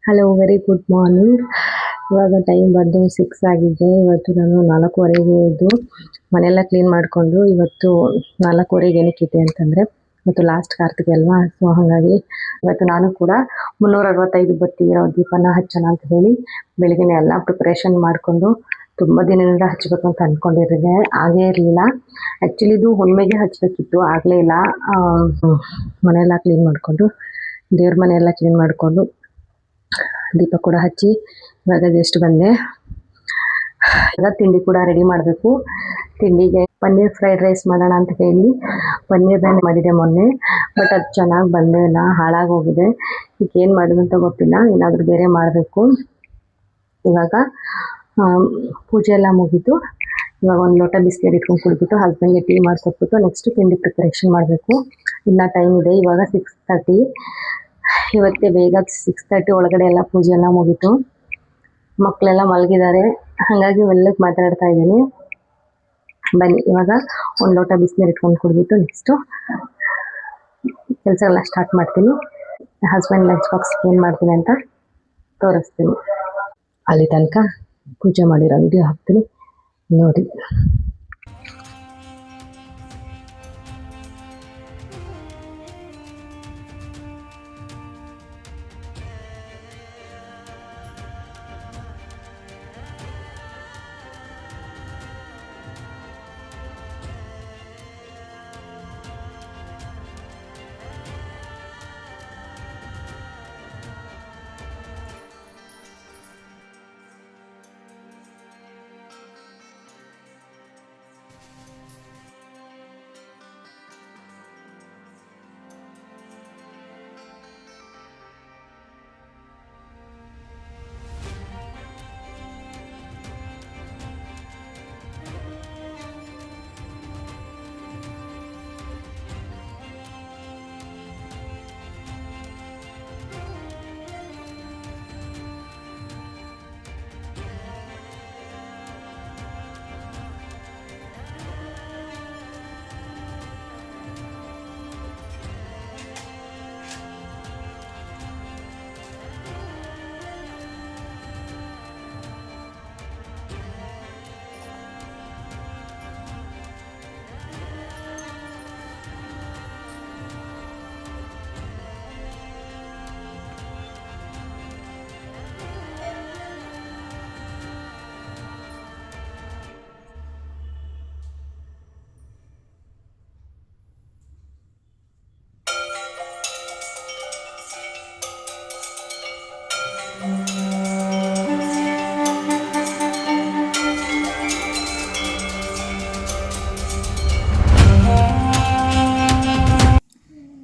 Hello very good morning. ಇವಾಗ time ಬಂದು 6 ಆಗಿದೆ. ಇವತ್ತು ನಾನು 4:15ಗೆ ಎದ್ದು ಮನೆಯೆಲ್ಲ ಕ್ಲೀನ್ ಮಾಡಿಕೊಂಡು ಇವತ್ತು 4:15ಗೆ ಏನಕ್ಕಿದೆ ಅಂತಂದರೆ ಇವತ್ತು ಲಾಸ್ಟ್ ಕಾರ್ತಿಗೆ ಅಲ್ವಾ. ಸೊ ಹಾಗಾಗಿ ಇವತ್ತು ನಾನು ಕೂಡ 365 ಬತ್ತಿ ಇರೋ ದೀಪನ ಹಚ್ಚೋಣ ಅಂತ ಹೇಳಿ ಬೆಳಗ್ಗೆನೇ ಎಲ್ಲ ಪ್ರಿಪ್ರೇಷನ್ ಮಾಡಿಕೊಂಡು ತುಂಬ ದಿನದಿಂದ ಹಚ್ಚಬೇಕು ಅಂತ ಅಂದ್ಕೊಂಡಿದ್ದೆ, ಆಗೇ ಇರಲಿಲ್ಲ. ಆ್ಯಕ್ಚುಲಿ ಇದು ಹುಣ್ಣಿಮೆಗೆ ಹಚ್ಚಬೇಕಿತ್ತು, ಆಗಲೇ ಇಲ್ಲ. ಮನೆಯೆಲ್ಲ ಕ್ಲೀನ್ ಮಾಡಿಕೊಂಡು ದೇವ್ರ ಮನೆಯೆಲ್ಲ ಕ್ಲೀನ್ ಮಾಡಿಕೊಂಡು ದೀಪ ಕೂಡ ಹಚ್ಚಿ ಇವಾಗ ಜಸ್ಟ್ ಬಂದೆ. ಈಗ ತಿಂಡಿ ಕೂಡ ರೆಡಿ ಮಾಡಬೇಕು. ತಿಂಡಿಗೆ ಪನ್ನೀರ್ ಫ್ರೈಡ್ ರೈಸ್ ಮಾಡೋಣ ಅಂತ ಹೇಳಿ ಪನ್ನೀರ್ನೇ ಮಾಡಿದೆ ಮೊನ್ನೆ, ಬಟ್ ಅದು ಚೆನ್ನಾಗಿ ಬಂದೇ ಇಲ್ಲ, ಹಾಳಾಗೋಗಿದೆ. ಈಗ ಏನು ಮಾಡೋದು ಅಂತ ಗೊತ್ತಿಲ್ಲ, ಏನಾದರೂ ಬೇರೆ ಮಾಡಬೇಕು. ಇವಾಗ ಪೂಜೆ ಎಲ್ಲ ಮುಗೀತು. ಇವಾಗ ಒಂದು ಲೋಟ ಬಿಸಿನೀರು ಇಟ್ಕೊಂಡು ಕುಡಿದ್ಬಿಟ್ಟು ಹಸ್ಬೆಂಡ್ಗೆ ಟೀ ಮಾಡಿಕೊಟ್ಬಿಟ್ಟು ನೆಕ್ಸ್ಟ್ ತಿಂಡಿ ಪ್ರಿಪರೇಷನ್ ಮಾಡಬೇಕು. ಇನ್ನು ಟೈಮ್ ಇದೆ, ಇವಾಗ 6:30. ಇವತ್ತೇ ಬೇಗ 6:30 ಒಳಗಡೆ ಎಲ್ಲ ಪೂಜೆ ಎಲ್ಲ ಮುಗೀತು. ಮಕ್ಕಳೆಲ್ಲ ಮಲಗಿದ್ದಾರೆ, ಹಾಗಾಗಿ ಮೆಲ್ಲಗೆ ಮಾತಾಡ್ತಾ ಇದ್ದೀನಿ. ಬನ್ನಿ ಇವಾಗ ಒಂದು ಲೋಟ ಬಿಸಿನೀರು ಇಟ್ಕೊಂಡು ಕುಡಿದ್ಬಿಟ್ಟು ನೆಕ್ಸ್ಟು ಕೆಲಸ ಎಲ್ಲ ಸ್ಟಾರ್ಟ್ ಮಾಡ್ತೀನಿ. ಹಸ್ಬೆಂಡ್ ಲಂಚ್ ಬಾಕ್ಸ್ಗೆ ಏನು ಮಾಡ್ತೀನಿ ಅಂತ ತೋರಿಸ್ತೀನಿ. ಅಲ್ಲಿ ತನಕ ಪೂಜೆ ಮಾಡಿರೋ ವಿಡಿಯೋ ಹಾಕ್ತೀನಿ ನೋಡಿ.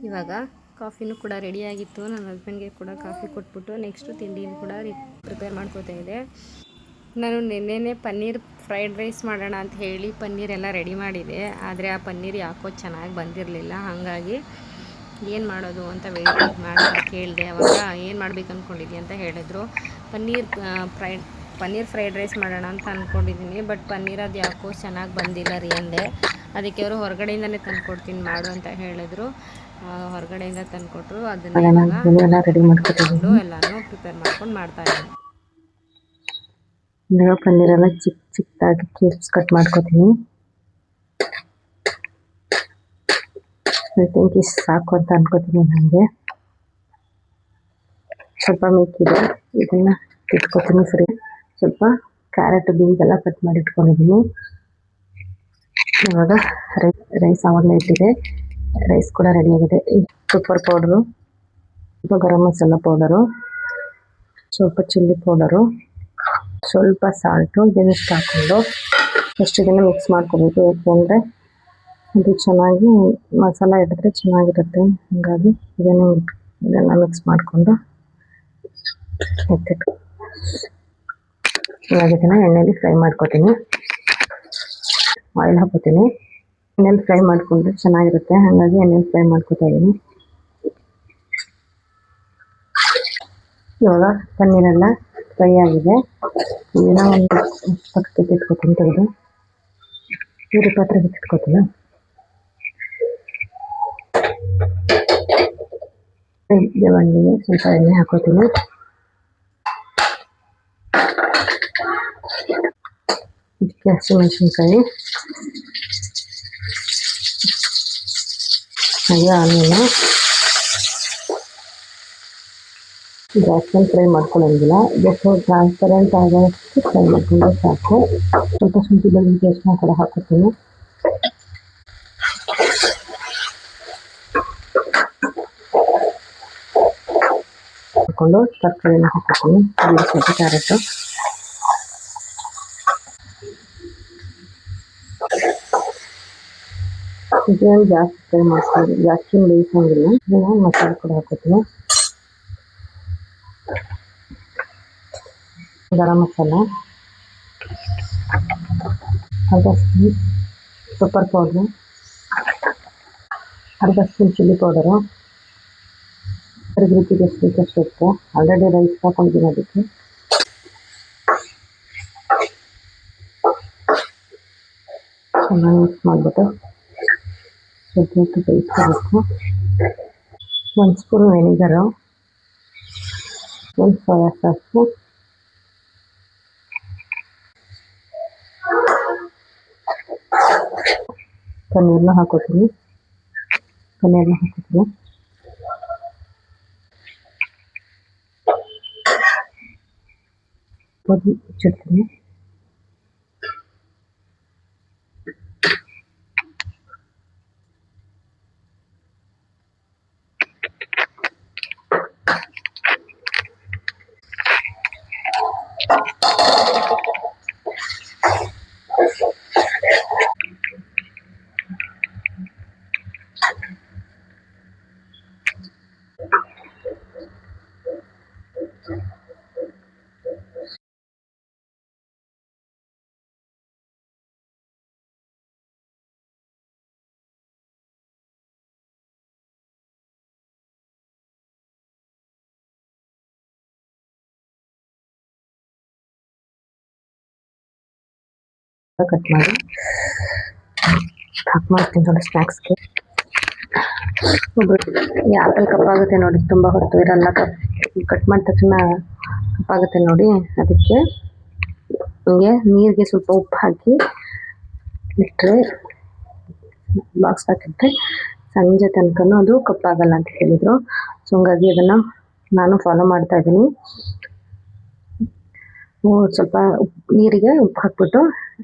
ಇವಾಗ ಕಾಫಿನೂ ಕೂಡ ರೆಡಿಯಾಗಿತ್ತು. ನನ್ನ ಹಸ್ಬೆಂಡ್ಗೆ ಕೂಡ ಕಾಫಿ ಕೊಟ್ಬಿಟ್ಟು ನೆಕ್ಸ್ಟು ತಿಂಡಿನೂ ಕೂಡ ಪ್ರಿಪೇರ್ ಮಾಡ್ಕೋತಾ ಇದೆ. ನಾನು ನಿನ್ನೆನೇ ಪನ್ನೀರ್ ಫ್ರೈಡ್ ರೈಸ್ ಮಾಡೋಣ ಅಂತ ಹೇಳಿ ಪನ್ನೀರೆಲ್ಲ ರೆಡಿ ಮಾಡಿದೆ, ಆದರೆ ಆ ಪನ್ನೀರ್ ಯಾಕೋ ಚೆನ್ನಾಗಿ ಬಂದಿರಲಿಲ್ಲ. ಹಾಗಾಗಿ ಏನು ಮಾಡೋದು ಅಂತ ವೆಯ್ಟ್ ಮಾಡಿ ಕೇಳಿದೆ. ಅವಾಗ ಏನು ಮಾಡ್ಬೇಕು ಅಂದ್ಕೊಂಡಿದ್ದೆ ಅಂತ ಹೇಳಿದ್ರು. ಪನ್ನೀರ್ ಫ್ರೈಡ್ ರೈಸ್ ಮಾಡೋಣ ಅಂತ ಅಂದ್ಕೊಂಡಿದ್ದೀನಿ, ಬಟ್ ಪನ್ನೀರ್ ಅದು ಯಾಕೋ ಚೆನ್ನಾಗಿ ಬಂದಿಲ್ಲ ರೀ ಅಂದೆ. ಅದಕ್ಕೆ ಅವರು ಹೊರಗಡೆಯಿಂದನೇ ತಂದುಕೊಡ್ತೀನಿ ಮಾಡು ಅಂತ ಹೇಳಿದ್ರು. ಹೊರಗಡೆಯಿಂದ ತಂದುಕೊಟ್ರು. ಅದನ್ನ ರೆಡಿ ಮಾಡ್ಕೊಂಡು ಎಲ್ಲನೂ ಪ್ರಿಪೇರ್ ಮಾಡ್ಕೊಂಡು ಮಾಡ್ತಾಯಿದ್ದೀನಿ. ಇವಾಗ ಪನ್ನೀರೆಲ್ಲ ಚಿಕ್ಕ ಚಿಕ್ಕದಾಗಿ ಕ್ಯೂಬ್ಸ್ ಕಟ್ ಮಾಡ್ಕೊತೀನಿ. ಐ ಥಿಂಕ್ ಇಷ್ಟು ಸಾಕು ಅಂತ ಅನ್ಕೋತೀನಿ. ನನಗೆ ಸ್ವಲ್ಪ ಮಿಕ್ಕಿದೆ, ಇದನ್ನು ಇಟ್ಕೊತೀನಿ ಫ್ರೀ. ಸ್ವಲ್ಪ ಕ್ಯಾರೆಟ್ ಬೀನ್ಸ್ ಎಲ್ಲ ಕಟ್ ಮಾಡಿ ಇಟ್ಕೊಂಡಿದ್ದೀನಿ. ಇವಾಗ ರೈಸ್ ಆವಾಗಲೇ ಇಟ್ಟಿದೆ, ರೈಸ್ ಕೂಡ ರೆಡಿಯಾಗಿದೆ. ಪೆಪ್ಪರ್ ಪೌಡ್ರು, ಸ್ವಲ್ಪ ಗರಂ ಮಸಾಲ ಪೌಡರು, ಸ್ವಲ್ಪ ಚಿಲ್ಲಿ ಪೌಡರು, ಸ್ವಲ್ಪ ಸಾಲ್ಟು, ಇದನ್ನಿಷ್ಟು ಹಾಕ್ಕೊಂಡು ಎಷ್ಟು ಇದನ್ನು ಮಿಕ್ಸ್ ಮಾಡ್ಕೋಬೇಕು. ಯಾಕೆಂದರೆ ಅದು ಚೆನ್ನಾಗಿ ಮಸಾಲ ಇಟ್ಟಿದ್ರೆ ಚೆನ್ನಾಗಿರುತ್ತೆ. ಹಾಗಾಗಿ ಇದೆಲ್ಲ ಮಿಕ್ಸ್ ಮಾಡಿಕೊಂಡು ಎತ್ತಿಟ್ಟು ಇವಾಗ ಇದನ್ನು ಎಣ್ಣೆಯಲ್ಲಿ ಫ್ರೈ ಮಾಡ್ಕೊತೀನಿ. ಆಯಿಲ್ ಹಾಕೋತೀನಿ. ಎಣ್ಣೆಲಿ ಫ್ರೈ ಮಾಡಿಕೊಂಡ್ರೆ ಚೆನ್ನಾಗಿರುತ್ತೆ, ಹಾಗಾಗಿ ಎಣ್ಣೆಲಿ ಫ್ರೈ ಮಾಡ್ಕೊತಾ ಇದ್ದೀನಿ. ಇವಾಗ ಪನ್ನೀರೆಲ್ಲ ಫ್ರೈ ಆಗಿದೆ. ಇದನ್ನು ಒಂದು ಪಕ್ಕಕ್ಕೆ ಇಟ್ಕೊತೀನಿ, ತೆಗೆದು ಬೇರೆ ಪಾತ್ರೆಗೆ ಇಟ್ಕೊತೀನಿ. ಬಂದಿಗೆ ಸ್ವಲ್ಪ ಎಣ್ಣೆ ಹಾಕೋತೀನಿ. ಹಸಿಮೆಣಸಿನ್ಕಾಯಿ, ಹಾಗೆ ಆನಿಯನು. ಜಾಸ್ತಿ ಫ್ರೈ ಮಾಡ್ಕೊಳ್ಳೋಂಗಿಲ್ಲ, ಜಸ್ಟ್ ಟ್ರಾನ್ಸ್ಪರೆಂಟ್ ಆಗೋಷ್ಟು ಫ್ರೈ ಮಾಡ್ಕೊಂಡ್ರೆ ಸಾಕು. ಸ್ವಲ್ಪ ಶುಂಠಿ ಬೆಳ್ಳುಳ್ಳಿ ಪೇಸ್ಟ್ನ ಕೂಡ ಹಾಕೋತೀನಿ. ಹಾಕೊಂಡು ತರಕಾರಿನ ಹಾಕೋತೀನಿ, ಸ್ವಲ್ಪ ಕ್ಯಾರೆಟು. ಇದನ್ನು ಜಾಸ್ತಿ ಫ್ರೈ ಮಾಡ್ಕೊಂಡು ಜಾಸ್ತಿ ಬೇಯಿಸೋಂಗಿಲ್ಲ. ಇದನ್ನು ಮಸಾಲೆ ಕೂಡ ಹಾಕೋತೀನಿ. ಗರಂ ಮಸಾಲ, ಅರ್ಧ ಸ್ಪೂನ್ ಪೆಪ್ಪರ್ ಪೌಡ್ರು, ಅರ್ಧ ಸ್ಪೂನ್ ಚಿಲ್ಲಿ ಪೌಡರು. ರುಚಿಗೆ ಎಷ್ಟು ಬೇಕಷ್ಟು. ಆಲ್ರೆಡಿ ರೈಸ್ ಹಾಕೊಂಡಿದ್ದೀನಿ, ಅದಕ್ಕೆ ಚೆನ್ನಾಗಿ ಮಿಕ್ಸ್ ಮಾಡಿಬಿಟ್ಟು ಸ್ವಲ್ಪ ಹೊತ್ತು ಬೇಯಿಸ್ಕೋಬೇಕು. 1 ಸ್ಪೂನ್ ವೆನಿಗರು, 1 ಸೋಯಾ ಸಾಸು, ಪನ್ನೀರ್ನ ಹಾಕೋತೀನಿ. ಮುಚ್ಚಿಡ್ತೀನಿ. ಕಟ್ ಮಾಡಿ ಮಾಡ್ತೀನಿ ನೋಡಿ ಸ್ನ್ಯಾಕ್ಸ್ಗೆ. ಈ ಆಪಲ್ ಕಪ್ಪಾಗುತ್ತೆ ನೋಡಿ, ತುಂಬ ಹೊತ್ತು ಇರಲ್ಲ. ಕಟ್ ಮಾಡಿದ ತಕ್ಷಣ ಕಪ್ಪಾಗುತ್ತೆ ನೋಡಿ. ಅದಕ್ಕೆ ಹಿಂಗೆ ನೀರಿಗೆ ಸ್ವಲ್ಪ ಉಪ್ಪು ಹಾಕಿ ಇಟ್ಟರೆ, ಬಾಕ್ಸ್ ಹಾಕಿಟ್ರೆ ಸಂಜೆ ತನಕನೂ ಅದು ಕಪ್ಪಾಗಲ್ಲ ಅಂತ ಹೇಳಿದರು. ಸೊ ಹಂಗಾಗಿ ಅದನ್ನು ನಾನು ಫಾಲೋ ಮಾಡ್ತಾ ಇದ್ದೀನಿ. ಸ್ವಲ್ಪ ನೀರಿಗೆ ಉಪ್ಪು ಹಾಕ್ಬಿಟ್ಟು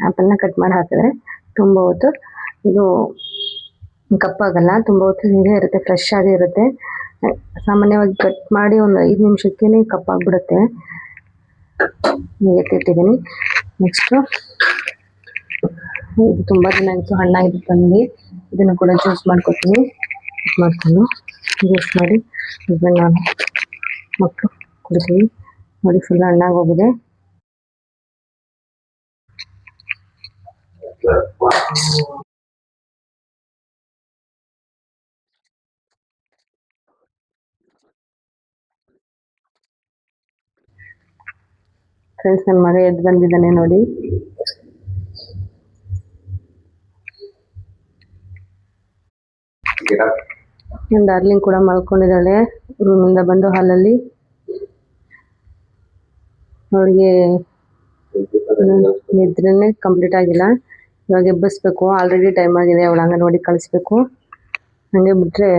ಆ್ಯಪಲ್ನ ಕಟ್ ಮಾಡಿ ಹಾಕಿದ್ರೆ ತುಂಬ ಹೊತ್ತು ಇದು ಕಪ್ಪಾಗಲ್ಲ. ತುಂಬ ಹೊತ್ತು ಹೀಗೆ ಇರುತ್ತೆ, ಫ್ರೆಶ್ ಆಗಿ ಇರುತ್ತೆ. ಸಾಮಾನ್ಯವಾಗಿ ಕಟ್ ಮಾಡಿ ಒಂದು 5 ನಿಮಿಷಕ್ಕೇ ಕಪ್ಪಾಗ್ಬಿಡುತ್ತೆ. ಹೀಗೆ ಇಟ್ಟಿದ್ದೀನಿ. ನೆಕ್ಸ್ಟು ಇದು ತುಂಬ ದಿನ ಆಯಿತು, ಹಣ್ಣಾಗಿದ್ದು ತಂದು ಇದನ್ನು ಕೂಡ ಜ್ಯೂಸ್ ಮಾಡ್ಕೊತೀನಿ. ಮಾಡ್ಕೊಂಡು ಜ್ಯೂಸ್ ಮಾಡಿ ಹಸ್ಬೆಂಡ್ ನಾನು ಮಕ್ಕಳು ಕುಡಿತೀವಿ ನೋಡಿ. ಫುಲ್ ಹಣ್ಣಾಗಿ ಹೋಗಿದೆ. ಫ್ರೆಂಡ್ಸ್, ನನ್ನ ಮಗ ಎದ್ದು ಬಂದಿದ್ದಾನೆ ನೋಡಿ. ನನ್ನ ಡಾರ್ಲಿಂಗ್ ಕೂಡ ಮಲ್ಕೊಂಡಿದ್ದಾಳೆ ರೂಮಿಂದ ಬಂದು ಹಾಲಲ್ಲಿ. ಅವಳಿಗೆ ನಿದ್ರೆನೇ ಕಂಪ್ಲೀಟ್ ಆಗಿಲ್ಲ. ಇವಾಗ ಎಬ್ಬಿಸ್ಬೇಕು, ಆಲ್ರೆಡಿ ಟೈಮ್ ಆಗಿದೆ. ಅವಳು ಅಂಗನವಾಡಿ ಕಳಿಸ್ಬೇಕು. ಹಾಗೆ ಬಿಟ್ಟರೆ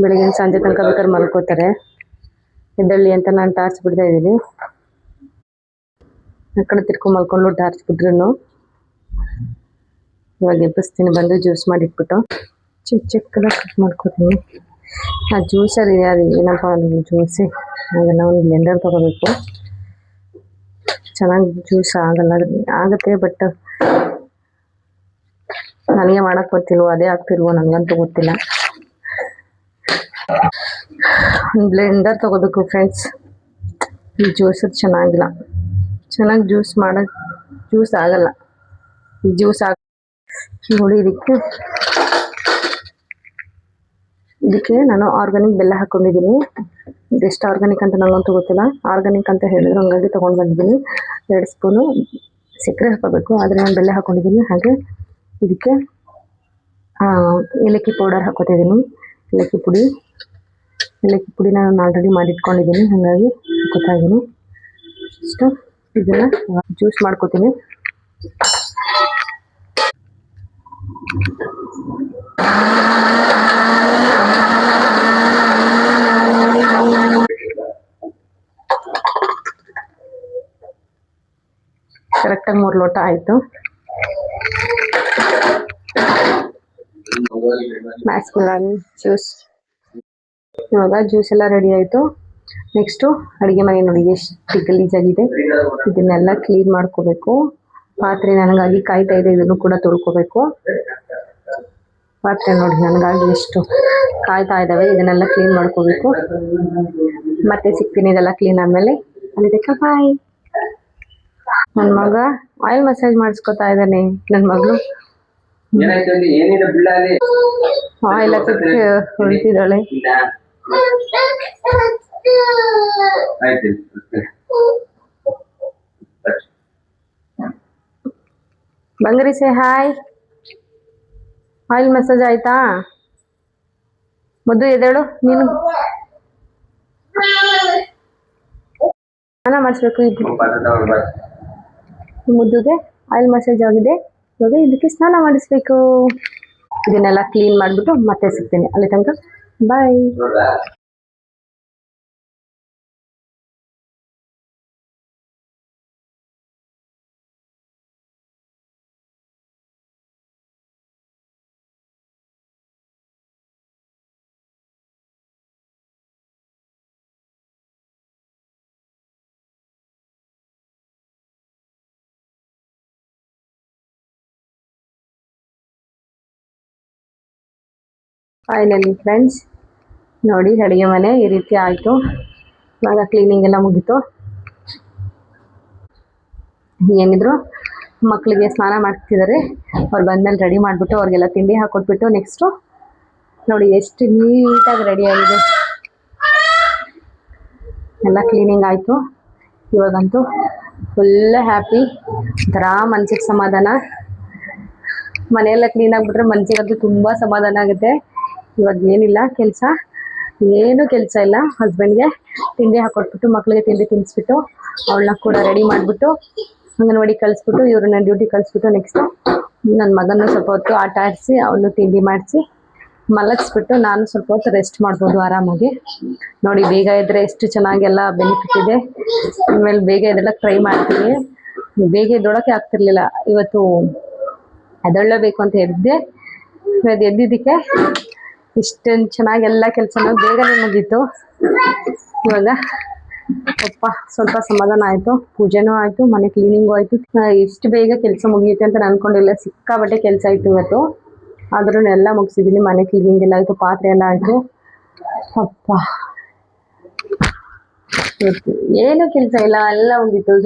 ಬೆಳಗಿನ ಸಂಜೆ ತನಕ ಬೇಕಾದ್ರೆ ಮಲ್ಕೋತಾರೆ. ಎದ್ದಳ್ಳಿ ಅಂತ ನಾನು ಟಾರ್ಚ್ ಬಿಡ್ತಾ ಇದ್ದೀನಿ. ಆ ಕಡೆ ತಿರ್ಕೊಂಡು ಮಲ್ಕೊಂಡು ಟಾರ್ಚ್ ಬಿಟ್ರು ಇವಾಗ ಎಬ್ಬಿಸ್ತೀನಿ ಬಂದು ಜ್ಯೂಸ್ ಮಾಡಿಟ್ಬಿಟ್ಟು. ಚಿಕ್ಕದಾಗಿ ಕಟ್ ಮಾಡ್ಕೊತೀನಿ. ಆ ಜ್ಯೂಸಲ್ಲಿ ಅದು ಏನಪ್ಪ ಒಂದು ಜ್ಯೂಸಿ, ಅದನ್ನು ಒಂದು ಬ್ಲೆಂಡರ್ ತೊಗೋಬೇಕು. ಚೆನ್ನಾಗಿ ಜ್ಯೂಸ್ ಆಗುತ್ತೆ, ಬಟ್ ನನಗೆ ಮಾಡೋಕ್ಕೆ ಗೊತ್ತಿಲ್ವೋ, ಅದೇ ಆಗ್ತಿಲ್ವೋ ನನಗಂತೂ ಗೊತ್ತಿಲ್ಲ. ಒಂದು ಬ್ಲೆಂಡರ್ ತೊಗೋಬೇಕು ಫ್ರೆಂಡ್ಸ್. ಈ ಜ್ಯೂಸದು ಚೆನ್ನಾಗಿಲ್ಲ, ಚೆನ್ನಾಗಿ ಜ್ಯೂಸ್ ಆಗಲ್ಲ. ಈ ಜ್ಯೂಸ್ ನೋಡಿ. ಇದಕ್ಕೆ ನಾನು ಆರ್ಗಾನಿಕ್ ಬೆಲ್ಲ ಹಾಕ್ಕೊಂಡಿದ್ದೀನಿ. ಇದೆಷ್ಟು ಆರ್ಗಾನಿಕ್ ಅಂತ ನನಗಂತೂ ಗೊತ್ತಿಲ್ಲ. ಆರ್ಗಾನಿಕ್ ಅಂತ ಹೇಳಿದ್ರು, ಹಂಗಾಗಿ ತೊಗೊಂಡು ಬಂದಿದ್ದೀನಿ. 2 ಸ್ಪೂನು ಸಕ್ಕರೆ ಹಾಕೋಬೇಕು, ಆದರೆ ನಾನು ಬೆಲ್ಲ ಹಾಕ್ಕೊಂಡಿದ್ದೀನಿ. ಹಾಗೆ ಇದಕ್ಕೆ ಏಲಕ್ಕಿ ಪೌಡರ್ ಹಾಕೋತಿದ್ದೀನಿ. ಏಲಕ್ಕಿ ಪುಡಿ ನಾನು ಆಲ್ರೆಡಿ ಮಾಡಿಟ್ಕೊಂಡಿದ್ದೀನಿ, ಹಾಗಾಗಿ ಹಾಕೋತಾ ಇದ್ದೀನಿ. ಇಷ್ಟು ಇದನ್ನು ಜ್ಯೂಸ್ ಮಾಡ್ಕೋತೀನಿ. ಕರೆಕ್ಟಾಗಿ 3 ಲೋಟ ಆಯಿತು. ಮ್ಯಾಸ್ಮೆಲನ್ ಜ್ಯೂಸ್. ಇವಾಗ ಜ್ಯೂಸ್ ಎಲ್ಲ ರೆಡಿ ಆಯಿತು. ನೆಕ್ಸ್ಟು ಅಡುಗೆ ಮನೆ ನೋಡಿ ಎಷ್ಟು ಗಲೀಜಾಗಿದೆ. ಇದನ್ನೆಲ್ಲ ಕ್ಲೀನ್ ಮಾಡ್ಕೋಬೇಕು. ಪಾತ್ರೆ ನನಗಾಗಿ ಕಾಯ್ತಾ ಇದೆ, ಇದನ್ನು ಕೂಡ ತೊಳ್ಕೊಬೇಕು. ಪಾತ್ರೆ ನೋಡಿ ನನಗಾಗಿ ಎಷ್ಟು ಕಾಯ್ತಾ ಇದ್ದಾವೆ, ಇದನ್ನೆಲ್ಲ ಕ್ಲೀನ್ ಮಾಡ್ಕೋಬೇಕು. ಮತ್ತೆ ಸಿಗ್ತೀನಿ ಇದೆಲ್ಲ ಕ್ಲೀನ್ ಆದಮೇಲೆ. ಅಲ್ಲಿದ್ದಕ್ಕೆ ಬಾಯ್. ನನ್ನ ಮಗ ಆಯಿಲ್ ಮಸಾಜ್ ಮಾಡಿಸ್ಕೊತಾ ಇದ್ದಾನೆ. ನನ್ನ ಮಗಳು ಆಯಿಲ್ ಹಾಕಕ್ಕೆ ಹೊರಟಿದ್ದಾಳೆ. ಬಂಗರಿ ಸೇ ಹಾಯ್. ಆಯಿಲ್ ಮಸಾಜ್ ಆಯ್ತಾ? ಮುದ್ದು ಎದ್ದೇಳು. ನೀನು ಸ್ನಾನ ಮಾಡಿಸ್ಬೇಕು. ಮುದ್ದುಗೆ ಆಯಿಲ್ ಮಸಾಜ್ ಆಗಿದೆ. ಇವಾಗ ಇದಕ್ಕೆ ಸ್ನಾನ ಮಾಡಿಸ್ಬೇಕು. ಇದನ್ನೆಲ್ಲ ಕ್ಲೀನ್ ಮಾಡಿಬಿಟ್ಟು ಮತ್ತೆ ಸಿಗ್ತೀನಿ. ಅಲ್ಲಿ ತನಕ ಬಾಯ್. ಫೈನಲಿ ಫ್ರೆಂಡ್ಸ್ ನೋಡಿ, ಅಡುಗೆ ಮನೆ ಈ ರೀತಿ ಆಯಿತು. ಇವಾಗ ಕ್ಲೀನಿಂಗ್ ಎಲ್ಲ ಮುಗೀತು. ಏನಿದ್ರು ಮಕ್ಕಳಿಗೆ ಸ್ನಾನ ಮಾಡ್ತಿದ್ದಾರೆ. ಅವ್ರು ಬಂದಮೇಲೆ ರೆಡಿ ಮಾಡಿಬಿಟ್ಟು ಅವ್ರಿಗೆಲ್ಲ ತಿಂಡಿ ಹಾಕೊಟ್ಬಿಟ್ಟು ನೆಕ್ಸ್ಟು ನೋಡಿ ಎಷ್ಟು ನೀಟಾಗಿ ರೆಡಿ ಆಗಿದೆ. ಎಲ್ಲ ಕ್ಲೀನಿಂಗ್ ಆಯಿತು. ಇವಾಗಂತೂ ಫುಲ್ ಹ್ಯಾಪಿ. ಒಂಥರ ಮನ್ಸಿಗೆ ಸಮಾಧಾನ. ಮನೆಯೆಲ್ಲ ಕ್ಲೀನ್ ಆಗಿಬಿಟ್ರೆ ಮನ್ಸಿಗಂತೂ ತುಂಬ ಸಮಾಧಾನ ಆಗುತ್ತೆ. ಇವಾಗ ಏನಿಲ್ಲ ಕೆಲಸ, ಏನೂ ಕೆಲಸ ಇಲ್ಲ. ಹಸ್ಬೆಂಡ್ಗೆ ತಿಂಡಿ ಹಾಕೊಟ್ಬಿಟ್ಟು ಮಕ್ಕಳಿಗೆ ತಿಂಡಿ ತಿನ್ನಿಸ್ಬಿಟ್ಟು ಅವಳನ್ನ ಕೂಡ ರೆಡಿ ಮಾಡಿಬಿಟ್ಟು ಅಂಗನವಾಡಿ ಕಳಿಸ್ಬಿಟ್ಟು ಇವ್ರನ್ನ ಡ್ಯೂಟಿ ಕಳಿಸ್ಬಿಟ್ಟು ನೆಕ್ಸ್ಟು ನನ್ನ ಮಗನ ಸ್ವಲ್ಪ ಹೊತ್ತು ಆಟ ಆಡಿಸಿ ಅವನು ತಿಂಡಿ ಮಾಡಿಸಿ ಮಲಗಿಸ್ಬಿಟ್ಟು ನಾನು ಸ್ವಲ್ಪ ಹೊತ್ತು ರೆಸ್ಟ್ ಮಾಡ್ಬೋದು ಆರಾಮಾಗಿ. ನೋಡಿ ಬೇಗ ಇದ್ದರೆ ಎಷ್ಟು ಚೆನ್ನಾಗೆಲ್ಲ ಬೆನಿಫಿಟ್ ಇದೆ. ಆಮೇಲೆ ಬೇಗ ಎದ್ದೇಳಕ್ಕೆ ಟ್ರೈ ಮಾಡ್ತೀನಿ. ಬೇಗ ಎದ್ದೋಳಕ್ಕೆ ಆಗ್ತಿರ್ಲಿಲ್ಲ. ಇವತ್ತು ಎದ್ದೇಳಬೇಕು ಅಂತ ಎದ್ದೆ. ಇವತ್ತು ಎದ್ದಿದ್ದಕ್ಕೆ ಇಷ್ಟೊಂದು ಚೆನ್ನಾಗಿ ಎಲ್ಲ ಕೆಲಸನೂ ಬೇಗನೆ ಮುಗೀತು. ಇವಾಗ ಸ್ವಲ್ಪ ಸಮಾಧಾನ ಆಯಿತು. ಪೂಜೆನೂ ಆಯಿತು, ಮನೆ ಕ್ಲೀನಿಂಗು ಆಯಿತು. ಇಷ್ಟು ಬೇಗ ಕೆಲಸ ಮುಗಿಯುತ್ತೆ ಅಂತ ನಾನು ಅಂದ್ಕೊಂಡಿಲ್ಲ. ಸಿಕ್ಕಾಪಟ್ಟೆ ಕೆಲಸ ಆಯಿತು ಇವತ್ತು. ಆದ್ರೂ ಎಲ್ಲ ಮುಗಿಸಿದ್ದೀನಿ. ಮನೆ ಕ್ಲೀನಿಂಗ್ ಎಲ್ಲ ಆಯಿತು, ಪಾತ್ರೆ ಎಲ್ಲ ಆಯಿತು. ಅಪ್ಪ ಏನೂ ಕೆಲಸ ಇಲ್ಲ, ಎಲ್ಲ ಮುಗೀತು.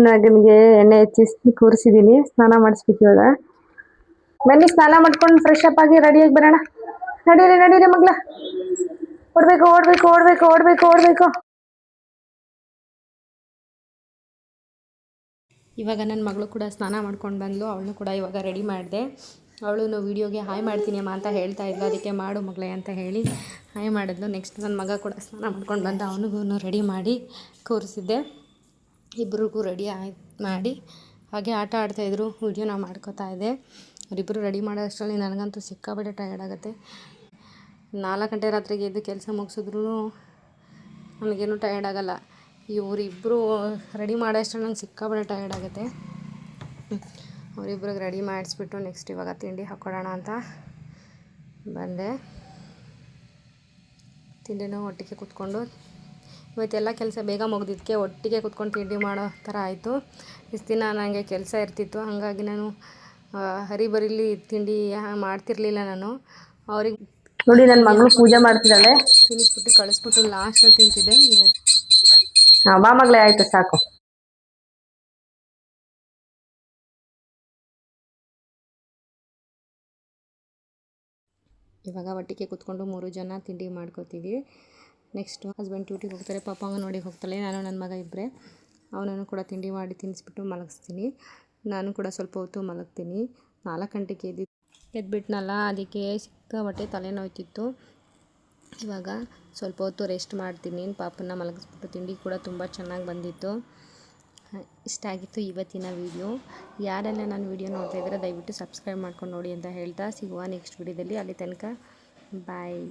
ಮಗನಿಗೆ ಎಣ್ಣೆ ಹಚ್ಚಿ ಕೂರಿಸಿದ್ದೀನಿ, ಸ್ನಾನ ಮಾಡಿಸ್ಬೇಕು. ಇವಾಗ ಬನ್ನಿ ಸ್ನಾನ ಮಾಡ್ಕೊಂಡು ಫ್ರೆಶ್ ಅಪ್ ಆಗಿ ರೆಡಿಯಾಗಿ ಬರೋಣ. ನಡೀರಿ ಮಗ್ಳ. ಓಡಬೇಕು. ಇವಾಗ ನನ್ನ ಮಗಳು ಕೂಡ ಸ್ನಾನ ಮಾಡ್ಕೊಂಡು ಬಂದಳು. ಅವಳನ್ನು ಕೂಡ ಇವಾಗ ರೆಡಿ ಮಾಡಿದೆ. ಅವಳು ವೀಡಿಯೋಗೆ ಹಾಯ್ ಮಾಡ್ತೀನಿ ಅಮ್ಮ ಅಂತ ಹೇಳ್ತಾ ಇದ್ಲು. ಅದಕ್ಕೆ ಮಾಡು ಮಗಳೇ ಅಂತ ಹೇಳಿ ಹಾಯ್ ಮಾಡಿದ್ಲು. ನೆಕ್ಸ್ಟ್ ನನ್ನ ಮಗ ಕೂಡ ಸ್ನಾನ ಮಾಡ್ಕೊಂಡು ಬಂದ. ಅವನಿಗೂ ರೆಡಿ ಮಾಡಿ ಕೂರಿಸಿದ್ದೆ. ಇಬ್ಬರಿಗೂ ರೆಡಿ ಮಾಡಿ ಹಾಗೆ ಆಟ ಆಡ್ತಾಯಿದ್ರು. ವೀಡಿಯೋನ ಮಾಡ್ಕೋತಾ ಇದ್ದೆ. ಅವರಿಬ್ಬರು ರೆಡಿ ಮಾಡೋ ಅಷ್ಟರಲ್ಲಿ ನನಗಂತೂ ಸಿಕ್ಕಾಪಟ್ಟೆ ಟಯರ್ಡ್ ಆಗುತ್ತೆ. 4 ಗಂಟೆ ರಾತ್ರಿಗೆ ಎದ್ದು ಕೆಲಸ ಮುಗಿಸಿದ್ರು ನನಗೇನು ಟಯರ್ಡ್ ಆಗೋಲ್ಲ. ಇವರಿಬ್ಬರು ರೆಡಿ ಮಾಡೋ ಅಷ್ಟರಲ್ಲಿ ನಂಗೆ ಸಿಕ್ಕಾಪಟ್ಟೆ ಟಯರ್ಡ್ ಆಗುತ್ತೆ. ಅವರಿಬ್ಬರಿಗೆ ರೆಡಿ ಮಾಡಿಸ್ಬಿಟ್ಟು ನೆಕ್ಸ್ಟ್ ಇವಾಗ ತಿಂಡಿ ಹಾಕ್ಕೊಡೋಣ ಅಂತ ಬಂದೆ. ತಿಂಡಿನೂ ಒಟ್ಟಿಗೆ ಕೂತ್ಕೊಂಡು ಇವತ್ತೆಲ್ಲ ಕೆಲಸ ಬೇಗ ಮುಗ್ದಿದ್ದಕ್ಕೆ ಒಟ್ಟಿಗೆ ಕೂತ್ಕೊಂಡು ತಿಂಡಿ ಮಾಡೋ ಥರ ಆಯಿತು. ಇಷ್ಟು ದಿನ ನನಗೆ ಕೆಲಸ ಇರ್ತಿತ್ತು, ಹಾಗಾಗಿ ನಾನು ಹರಿಬರಿಲಿ ತಿಂಡಿ ಮಾಡ್ತಿರ್ಲಿಲ್ಲ. ನಾನು ಅವ್ರಿಗೆ ನೋಡಿ ನನ್ನ ಮಗಳು ಪೂಜೆ ಮಾಡ್ತಿದ್ದಾಳೆ. ತಿನ್ನಿಸ್ಬಿಟ್ಟು ಕಳಿಸ್ಬಿಟ್ಟು ಲಾಸ್ಟಲ್ಲಿ ತಿಂತಿದ್ದೆ. ಇವತ್ತು ಬಾ ಮಗಳೇ, ಆಯಿತು ಸಾಕು. ಇವಾಗ ಒಟ್ಟಿಗೆ ಕೂತ್ಕೊಂಡು 3 ಜನ ತಿಂಡಿ ಮಾಡ್ಕೋತೀವಿ. ನೆಕ್ಸ್ಟು ಹಸ್ಬೆಂಡ್ ಡ್ಯೂಟಿಗೆ ಹೋಗ್ತಾರೆ, ಪಾಪ ಅಂಗನವಾಡಿಗೆ ಹೋಗ್ತಾಳೆ. ನಾನು ನನ್ನ ಮಗ ಇಬ್ಬರೇ. ಅವನನ್ನು ಕೂಡ ತಿಂಡಿ ಮಾಡಿ ತಿನ್ನಿಸ್ಬಿಟ್ಟು ಮಲಗಿಸ್ತೀನಿ. ನಾನು ಕೂಡ ಸ್ವಲ್ಪ ಹೊತ್ತು ಮಲಗ್ತೀನಿ. 4 ಗಂಟೆಗೆ ಎದ್ಬಿಟ್ನಲ್ಲ, ಅದಕ್ಕೆ ಸಿಕ್ಕಾಪಟ್ಟೆ ತಲೆನೋಯ್ತಿತ್ತು. ಇವಾಗ ಸ್ವಲ್ಪ ಹೊತ್ತು ರೆಸ್ಟ್ ಮಾಡ್ತೀನಿ. ಪಾಪನ ಮಲಗಿಸ್ಬಿಟ್ಟು ತಿಂಡಿ ಕೂಡ ತುಂಬ ಚೆನ್ನಾಗಿ ಬಂದಿತ್ತು. ಇಷ್ಟ ಆಗಿತ್ತು ಇವತ್ತಿನ ವಿಡಿಯೋ. ಯಾರೆಲ್ಲ ನಾನು ವಿಡಿಯೋ ನೋಡ್ತಾ ಇದ್ದೀರಾ ದಯವಿಟ್ಟು ಸಬ್ಸ್ಕ್ರೈಬ್ ಮಾಡ್ಕೊಂಡು ನೋಡಿ ಅಂತ ಹೇಳ್ತಾ ಸಿಗುವ ನೆಕ್ಸ್ಟ್ ವಿಡಿಯೋದಲ್ಲಿ. ಅಲ್ಲಿ ತನಕ ಬಾಯ್.